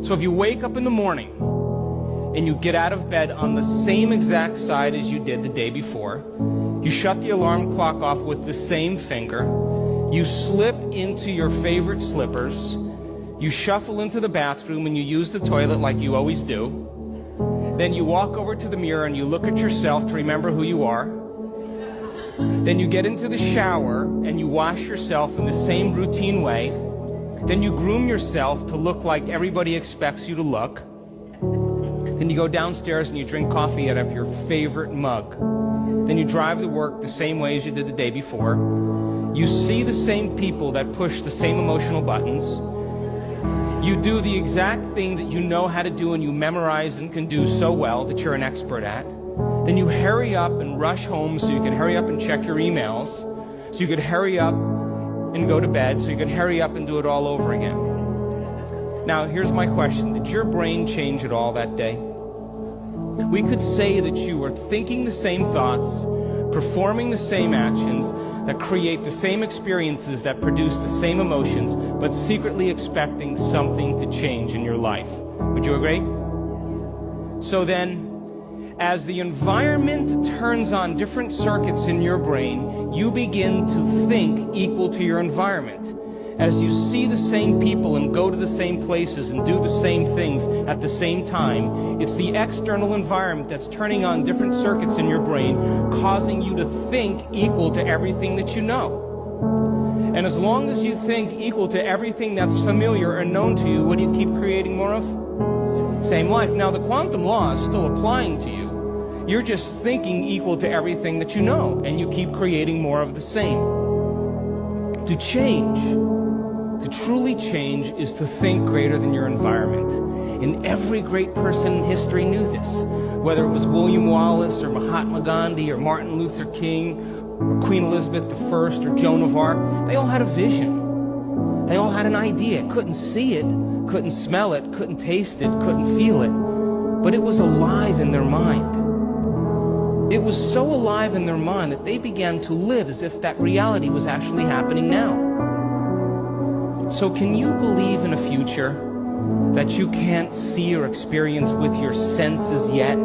So if you wake up in the morning and you get out of bed on the same exact side as you did the day before, you shut the alarm clock off with the same finger, you slip into your favorite slippers, you shuffle into the bathroom and you use the toilet like you always do, then you walk over to the mirror and you look at yourself to remember who you are, then you get into the shower and you wash yourself in the same routine way, then you groom yourself to look like everybody expects you to look, then you go downstairs and you drink coffee out of your favorite mug, then you drive to work the same way as you did the day before, you see the same people that push the same emotional buttons, you do the exact thing that you know how to do and you memorize and can do so well that you're an expert at, then you hurry up and rush home so you can hurry up and check your emails, so you could hurry up and go to bed, so you can hurry up and do it all over again. Now, here's my question. Did your brain change at all that day? We could say that you were thinking the same thoughts, performing the same actions, that create the same experiences, that produce the same emotions, but secretly expecting something to change in your life. Would you agree? So then, as the environment turns on different circuits in your brain, you begin to think equal to your environment. As you see the same people and go to the same places and do the same things at the same time, it's the external environment that's turning on different circuits in your brain, causing you to think equal to everything that you know. And as long as you think equal to everything that's familiar or known to you, what do you keep creating more of? Same life. Now, the quantum law is still applying to you. You're just thinking equal to everything that you know, and you keep creating more of the same. To change, to truly change, is to think greater than your environment. And every great person in history knew this. Whether it was William Wallace or Mahatma Gandhi or Martin Luther King or Queen Elizabeth I or Joan of Arc, they all had a vision. They all had an idea. Couldn't see it, couldn't smell it, couldn't taste it, couldn't feel it. But it was alive in their mind. It was so alive in their mind that they began to live as if that reality was actually happening now. So can you believe in a future that you can't see or experience with your senses yet,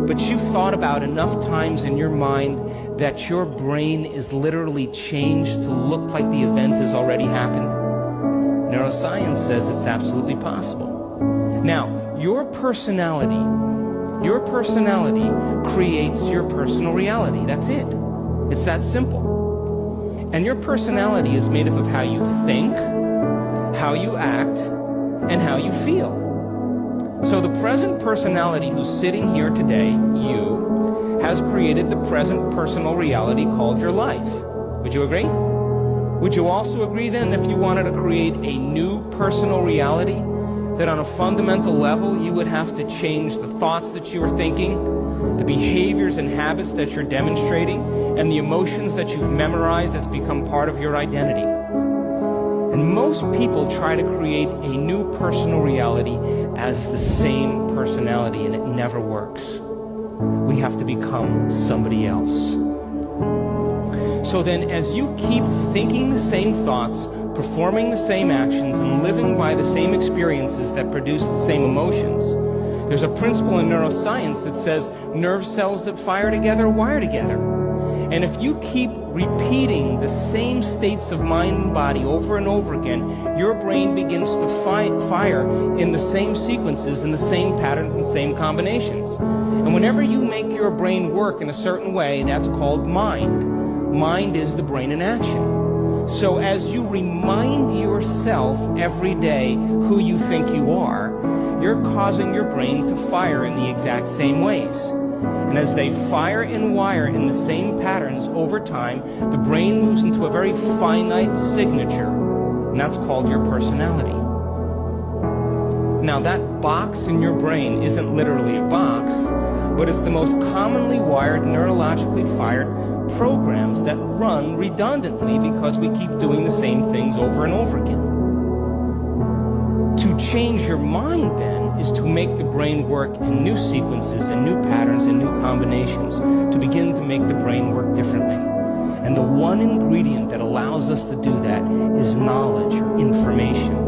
but you've thought about enough times in your mind that your brain is literally changed to look like the event has already happened? Neuroscience says it's absolutely possible. Now, your personality creates your personal reality. That's it. It's that simple. And your personality is made up of how you think, how you act, and how you feel. So the present personality who's sitting here today, you, has created the present personal reality called your life. Would you agree? Would you also agree then, if you wanted to create a new personal reality, that on a fundamental level you would have to change the thoughts that you were thinking, the behaviors and habits that you're demonstrating, and the emotions that you've memorized that's become part of your identity? And most people try to create a new personal reality as the same personality, and it never works. We have to become somebody else. So then, as you keep thinking the same thoughts, performing the same actions, and living by the same experiences that produce the same emotions, there's a principle in neuroscience that says nerve cells that fire together wire together. And if you keep repeating the same states of mind and body over and over again, your brain begins to fire in the same sequences, in the same patterns and same combinations. And whenever you make your brain work in a certain way, that's called mind. Mind is the brain in action. So as you remind yourself every day who you think you are, you're causing your brain to fire in the exact same ways. And as they fire and wire in the same patterns over time, the brain moves into a very finite signature, and that's called your personality. Now, that box in your brain isn't literally a box, but it's the most commonly wired, neurologically fired programs that run redundantly because we keep doing the same things over and over again. To change your mind, then, is to make the brain work in new sequences and new patterns and new combinations, to begin to make the brain work differently. And the one ingredient that allows us to do that is knowledge or information.